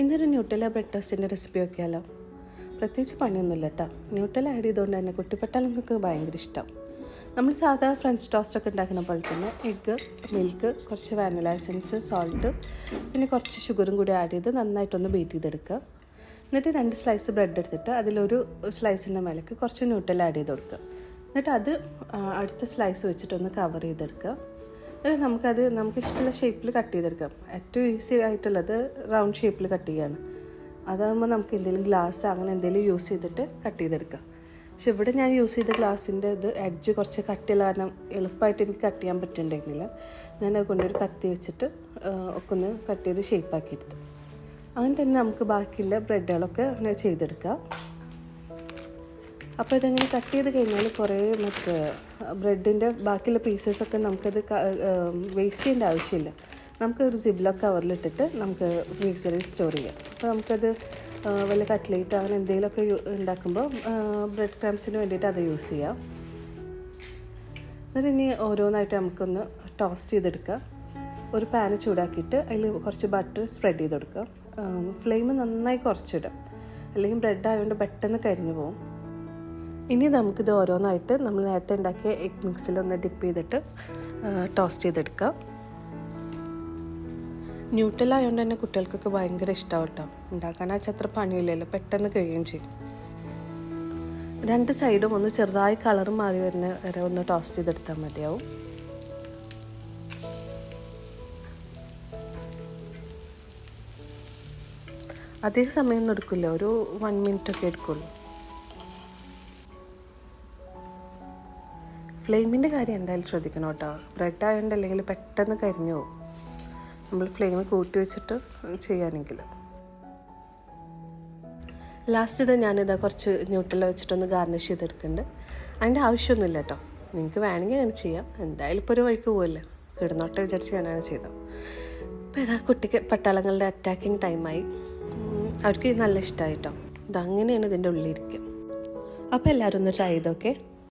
ഇന്നൊരു Nutella bread ടോസ്റ്റിൻ്റെ recipe നോക്കിയാലോ. പ്രത്യേകിച്ച് പണിയൊന്നുമില്ല കേട്ടോ. ന്യൂട്ടെല്ല ആഡ് ചെയ്തുകൊണ്ട് തന്നെ കുട്ടിപ്പട്ടാളങ്ങൾക്ക് ഭയങ്കര ഇഷ്ടം. നമ്മൾ സാധാ ഫ്രഞ്ച് ടോസ്റ്റൊക്കെ ഉണ്ടാക്കുന്ന പോലെ തന്നെ എഗ്ഗ്, മിൽക്ക്, കുറച്ച് വാനില എസൻസ്, സോൾട്ട്, പിന്നെ കുറച്ച് ഷുഗറും കൂടി ആഡ് ചെയ്ത് നന്നായിട്ടൊന്ന് ബീറ്റ് ചെയ്തെടുക്കുക. എന്നിട്ട് 2 സ്ലൈസ് ബ്രെഡ് എടുത്തിട്ട് അതിലൊരു സ്ലൈസിൻ്റെ മേലേക്ക് കുറച്ച് ന്യൂട്ടെല്ല ആഡ് ചെയ്ത് കൊടുക്കുക. എന്നിട്ട് അത് അടുത്ത സ്ലൈസ് വെച്ചിട്ടൊന്ന് കവർ ചെയ്തെടുക്കുക. എന്നിട്ട് നമുക്ക് ഇഷ്ടമുള്ള ഷേപ്പിൽ കട്ട് ചെയ്തെടുക്കാം. ഏറ്റവും ഈസി ആയിട്ടുള്ളത് റൗണ്ട് ഷേപ്പിൽ കട്ട് ചെയ്യുകയാണ്. അതാകുമ്പോൾ നമുക്ക് എന്തെങ്കിലും ഗ്ലാസ് അങ്ങനെ എന്തെങ്കിലും യൂസ് ചെയ്തിട്ട് കട്ട് ചെയ്തെടുക്കാം. പക്ഷെ ഇവിടെ ഞാൻ യൂസ് ചെയ്ത ഗ്ലാസിൻ്റെ എഡ്ജ് കുറച്ച് കട്ടിയുള്ള കാരണം എളുപ്പമായിട്ട് എനിക്ക് കട്ട് ചെയ്യാൻ പറ്റുന്നുണ്ടായിരുന്നില്ല. ഞാനത് കൊണ്ടൊരു കത്തി വെച്ചിട്ട് ഒക്കെ ഒന്ന് കട്ട് ചെയ്ത് ഷേപ്പാക്കി എടുത്തു. അങ്ങനെ തന്നെ നമുക്ക് ബാക്കിയുള്ള ബ്രെഡുകളൊക്കെ അങ്ങനെ ചെയ്തെടുക്കാം. അപ്പോൾ ഇതങ്ങനെ കട്ട് ചെയ്ത് കഴിഞ്ഞാൽ കുറേ ബ്രെഡിൻ്റെ ബാക്കിയുള്ള പീസസൊക്കെ നമുക്കത് വേസ്റ്റ് ചെയ്യേണ്ട ആവശ്യമില്ല. നമുക്കൊരു സിബ്ലോക്ക് കവറിലിട്ടിട്ട് നമുക്ക് ഫ്രീസറിൽ സ്റ്റോർ ചെയ്യാം. അപ്പോൾ നമുക്കത് വല്ല കട്ട്ലേറ്റ് അങ്ങനെ എന്തെങ്കിലുമൊക്കെ ഉണ്ടാക്കുമ്പോൾ ബ്രെഡ് ക്രംസിന് വേണ്ടിയിട്ട് അത് യൂസ് ചെയ്യാം. എന്നിട്ട് ഇനി ഓരോന്നായിട്ട് നമുക്കൊന്ന് ടോസ്റ്റ് ചെയ്തെടുക്കാം. ഒരു പാന് ചൂടാക്കിയിട്ട് അതിൽ കുറച്ച് ബട്ടർ സ്പ്രെഡ് ചെയ്ത് കൊടുക്കുക. ഫ്ലെയിം നന്നായി കുറച്ചിടും, അല്ലെങ്കിൽ ബ്രെഡ് ആയതുകൊണ്ട് പെട്ടെന്ന് കരിഞ്ഞു പോകും. ഇനി നമുക്കിത് ഓരോന്നായിട്ട് നമ്മൾ നേരത്തെ ഉണ്ടാക്കിയ എഗ് മിക്സിലൊന്ന് ഡിപ്പ് ചെയ്തിട്ട് ടോസ്റ്റ് ചെയ്തെടുക്കാം. ന്യൂട്ടെല്ല ആയതുകൊണ്ട് തന്നെ കുട്ടികൾക്കൊക്കെ ഭയങ്കര ഇഷ്ടമാണ് കേട്ടോ. ഉണ്ടാക്കാനാച്ചാൽ അത്ര പണിയില്ലല്ലോ, പെട്ടെന്ന് കഴിയുകയും ചെയ്യും. 2 സൈഡും ഒന്ന് ചെറുതായി കളർ മാറി വരുന്ന വരെ ഒന്ന് ടോസ്റ്റ് ചെയ്തെടുത്താൽ മതിയാവും. അധികം സമയമൊന്നും എടുക്കില്ല, ഒരു 1 മിനിറ്റ് ഒക്കെ എടുക്കുള്ളൂ. ഫ്ലെയിമിൻ്റെ കാര്യം എന്തായാലും ശ്രദ്ധിക്കണം കേട്ടോ. ബ്രെഡ് ആയതുകൊണ്ട് അല്ലെങ്കിൽ പെട്ടെന്ന് കരിഞ്ഞു പോകും നമ്മൾ ഫ്ലെയിം കൂട്ടി വെച്ചിട്ട് ചെയ്യുകയാണെങ്കിൽ. ലാസ്റ്റ് ഞാനിതാ കുറച്ച് ന്യൂട്ടെല്ല വെച്ചിട്ടൊന്ന് ഗാർണിഷ് ചെയ്തെടുക്കുന്നുണ്ട്. അതിൻ്റെ ആവശ്യമൊന്നുമില്ല കേട്ടോ. നിങ്ങൾക്ക് വേണമെങ്കിൽ അങ്ങനെ ചെയ്യാം. എന്തായാലും ഇപ്പോൾ ഒരു വഴിക്ക് പോവില്ല, കിടന്നോട്ടെ വിചാരിച്ച് ഞാനങ്ങനെ ചെയ്തോ. അപ്പോൾ ഇതാ കുട്ടിക്ക് പട്ടാളങ്ങളുടെ അറ്റാക്കിങ് ടൈമായി. അവർക്ക് നല്ല ഇഷ്ടമായി കേട്ടോ. ഇതങ്ങനെയാണ് ഇതിൻ്റെ ഉള്ളിലിരിക്കുക. അപ്പോൾ എല്ലാവരും ഒന്ന് ട്രൈ ചെയ്തോക്കെ.